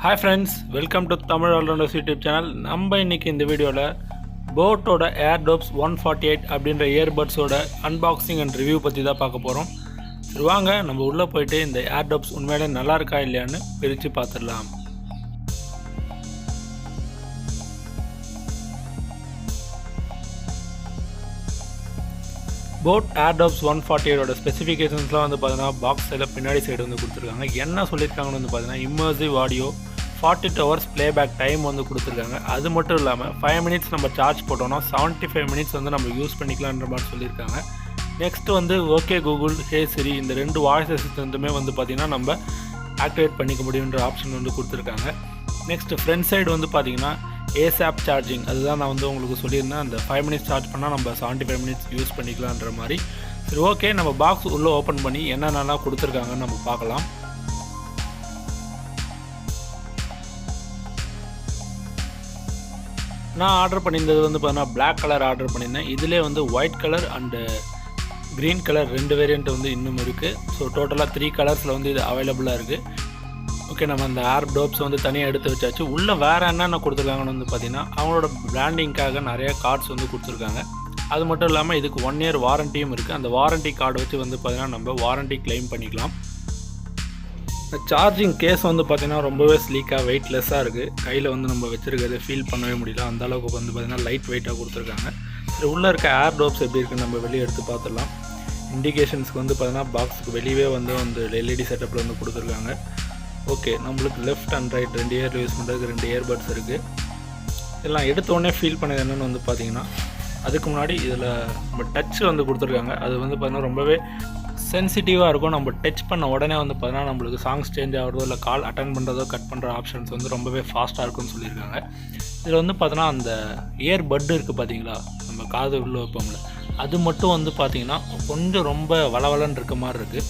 Hi friends, welcome to Tamil All-Rounders YouTube channel. நம்ம இன்னைக்கு இந்த வீடியோவில் போட்டோட airdopes 148 அப்படின்ற இயர்பட்ஸோட அன்பாக்சிங் அண்ட் ரிவ்யூ பற்றி தான் பார்க்க போகிறோம். சரி வாங்க நம்ம உள்ளே போயிட்டு இந்த airdopes உண்மையிலே நல்லா இருக்கா இல்லையான்னு பிரித்து பார்த்துடலாம். போட் airdopes 148 ஸ்பெசிஃபிகேஷன்ஸ்லாம் வந்து பார்த்தீங்கன்னா பாக்ஸ் சைடில் பின்னாடி சைடு வந்து கொடுத்துருக்காங்க. என்ன சொல்லியிருக்காங்கன்னு வந்து பார்த்தீங்கன்னா immersive audio 42 hours playback time வந்து கொடுத்துருக்காங்க. அது மட்டும் இல்லாமல் 5 minutes நம்ம சார்ஜ் போட்டோம்னா 75 minutes வந்து நம்ம யூஸ் பண்ணிக்கலான்ற மாதிரி சொல்லியிருக்காங்க. நெக்ஸ்ட் வந்து ஓகே கூகுள், ஹே சிரி இந்த ரெண்டு வாய்ஸ் அசிஸ்டன்ட்டுமே வந்து பார்த்திங்கன்னா நம்ம ஆக்டிவேட் பண்ணிக்க முடியுன்ற ஆப்ஷன் வந்து கொடுத்துருக்காங்க. நெக்ஸ்ட் ஃப்ரண்ட் சைடு வந்து பார்த்திங்கன்னா ஏசாப் சார்ஜிங், அதுதான் நான் வந்து உங்களுக்கு சொல்லியிருந்தேன். அந்த 5 minutes சார்ஜ் பண்ணால் நம்ம 75 minutes யூஸ் பண்ணிக்கலான்ற மாதிரி. சரி ஓகே, நம்ம பாக்ஸ் உள்ளே ஓப்பன் பண்ணி என்னென்னலாம் கொடுத்துருக்காங்கன்னு நம்ம பார்க்கலாம். நான் ஆர்டர் பண்ணியிருந்தது வந்து பார்த்தீங்கன்னா பிளாக் கலர் ஆர்டர் பண்ணியிருந்தேன். இதிலே வந்து white colour and green colour ரெண்டு வேரியண்ட் வந்து இன்னும் இருக்குது. ஸோ டோட்டலாக 3 கலர்ஸில் வந்து இது அவைலபிளாக இருக்குது. ஓகே, நம்ம அந்த airdopes வந்து தனியாக எடுத்து வச்சாச்சு. உள்ளே வேறு என்னென்ன கொடுத்துருக்காங்கன்னு வந்து பார்த்திங்கன்னா அவங்களோட பிராண்டிங்காக நிறைய கார்ட்ஸ் வந்து கொடுத்துருக்காங்க. அது மட்டும் இல்லாமல் இதுக்கு 1 year வாரண்டியும் இருக்குது. அந்த வாரண்டி கார்டு வச்சு வந்து பார்த்திங்கன்னா நம்ம வாரண்டி கிளைம் பண்ணிக்கலாம். சார்ஜிங் கேஸ் வந்து பார்த்திங்கன்னா ரொம்பவே ஸ்லீக்காக வெயிட்லெஸ்ஸாக இருக்குது. கையில் வந்து நம்ம வச்சுருக்கிறத ஃபீல் பண்ணவே முடியல, அந்தளவுக்கு வந்து பார்த்திங்கன்னா லைட் வெயிட்டாக கொடுத்துருக்காங்க. சரி, உள்ளே இருக்க airdopes எப்படி இருக்குன்னு நம்ம வெளியே எடுத்து பார்த்துடலாம். இண்டிகேஷன்ஸ்க்கு வந்து பார்த்திங்கன்னா பாக்ஸுக்கு வெளியே வந்து எல்இடி செட்டப்பில் வந்து கொடுத்துருக்காங்க. ஓகே, நம்மளுக்கு left and right 2 year use பண்ணுறதுக்கு 2 இயர்பட்ஸ் இருக்குது. இதெல்லாம் எடுத்தோடனே ஃபீல் பண்ணது என்னென்னு வந்து பார்த்திங்கன்னா அதுக்கு முன்னாடி இதில் நம்ம டச் வந்து கொடுத்துருக்காங்க. அது வந்து பார்த்திங்கன்னா ரொம்பவே சென்சிட்டிவாக இருக்கும். நம்ம டச் பண்ண உடனே வந்து பார்த்தீங்கன்னா நம்மளுக்கு சாங்ஸ் சேஞ்ச் ஆகிறதோ இல்லை கால் அட்டன் பண்ணுறதோ கட் பண்ணுற ஆப்ஷன்ஸ் வந்து ரொம்பவே ஃபாஸ்ட்டாக இருக்கும்னு சொல்லியிருக்காங்க. இதில் வந்து பார்த்தோன்னா அந்த இயர் பட்டு இருக்குது பார்த்தீங்களா, நம்ம காது உள்ளே வைப்போம்ல, அது மட்டும் வந்து பார்த்திங்கன்னா கொஞ்சம் ரொம்ப வளவலன்னு இருக்க மாதிரி இருக்குது.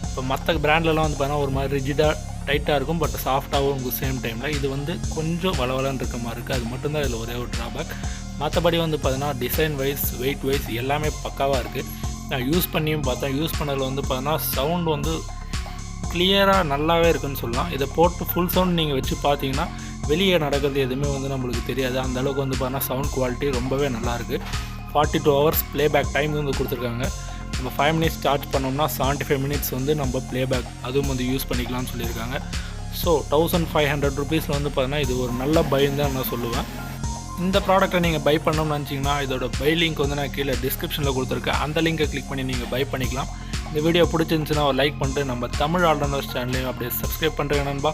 இப்போ மற்ற பிராண்ட்லலாம் வந்து பார்த்தீங்கன்னா ஒரு மாதிரி ரிஜிடாக டைட்டாக இருக்கும், பட் சாஃப்டாகவும் இருக்கும் சேம் டைமில். இது வந்து கொஞ்சம் வளவலன்னு இருக்க மாதிரி இருக்குது. அது மட்டும்தான் இதில் ஒரே ஒரு ட்ராபேக். மற்றபடி வந்து பார்த்தீங்கன்னா டிசைன் வைஸ், வெயிட் வைஸ் எல்லாமே பக்காவாக இருக்குது. நான் யூஸ் பண்ணியும் பார்த்தேன். யூஸ் பண்ணதில் வந்து பார்த்தீங்கன்னா சவுண்ட் வந்து கிளியராக நல்லாவே இருக்குதுன்னு சொல்லலாம். இதை போட்டு ஃபுல் சவுண்ட் நீங்கள் வச்சு பார்த்தீங்கன்னா வெளியே நடக்கிறது எதுவுமே வந்து நம்மளுக்கு தெரியாது. அந்தளவுக்கு வந்து பார்த்தீங்கன்னா சவுண்ட் குவாலிட்டி ரொம்பவே நல்லாயிருக்கு. 42 hours ப்ளேபேக் டைம் வந்து கொடுத்துருக்காங்க. நம்ம 5 minutes சார்ஜ் பண்ணோம்னா 75 minutes வந்து நம்ம ப்ளேபேக் அதுவும் வந்து யூஸ் பண்ணிக்கலாம்னு சொல்லியிருக்காங்க. ஸோ 1500 rupees வந்து பார்த்தீங்கன்னா இது ஒரு நல்ல பைன்னு தான் நான் சொல்லுவேன். இந்த ப்ராடக்ட்டை நீங்கள் பை பண்ணணும்னு நினச்சிங்கன்னா இதோட பை லிங்க் வந்து நான் கீழே டிஸ்கிரிப்ஷனில் கொடுத்துருக்கேன். அந்த லிங்கை கிளிக் பண்ணி நீங்கள் பை பண்ணிக்கலாம். இந்த வீடியோ பிடிச்சிருந்துச்சுன்னா ஒரு லைக் பண்ணிட்டு நம்ம தமிழ் ஆல்-ரவுண்டர்ஸ் சேனலையும் அப்படியே சப்ஸ்கிரைப் பண்ணுறேன் நண்பா.